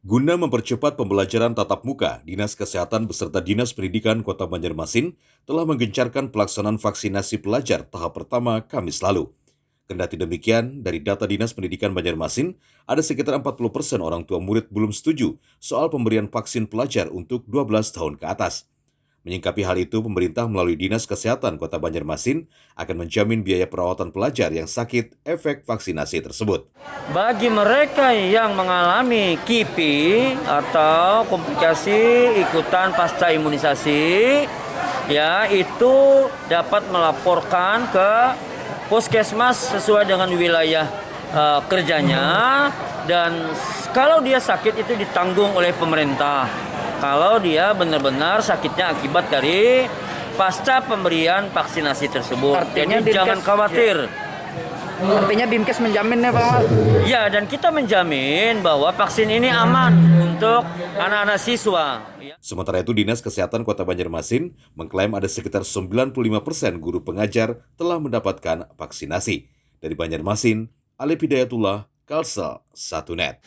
Guna mempercepat pembelajaran tatap muka, Dinas Kesehatan beserta Dinas Pendidikan Kota Banjarmasin telah menggencarkan pelaksanaan vaksinasi pelajar tahap pertama Kamis lalu. Kendati demikian, dari data Dinas Pendidikan Banjarmasin, ada sekitar 40% orang tua murid belum setuju soal pemberian vaksin pelajar untuk 12 tahun ke atas. Menyikapi hal itu, pemerintah melalui Dinas Kesehatan Kota Banjarmasin akan menjamin biaya perawatan pelajar yang sakit efek vaksinasi tersebut. Bagi mereka yang mengalami KIPI atau komplikasi ikutan pasca imunisasi, ya itu dapat melaporkan ke puskesmas sesuai dengan wilayah kerjanya, dan kalau dia sakit itu ditanggung oleh pemerintah. Kalau dia benar-benar sakitnya akibat dari pasca pemberian vaksinasi tersebut. Artinya jadi jangan khawatir. Artinya BIMKes menjamin ya Pak? Ya, dan kita menjamin bahwa vaksin ini aman untuk anak-anak siswa. Sementara itu, Dinas Kesehatan Kota Banjarmasin mengklaim ada sekitar 95% guru pengajar telah mendapatkan vaksinasi. Dari Banjarmasin, Alif Hidayatullah, Kalsel, 1net.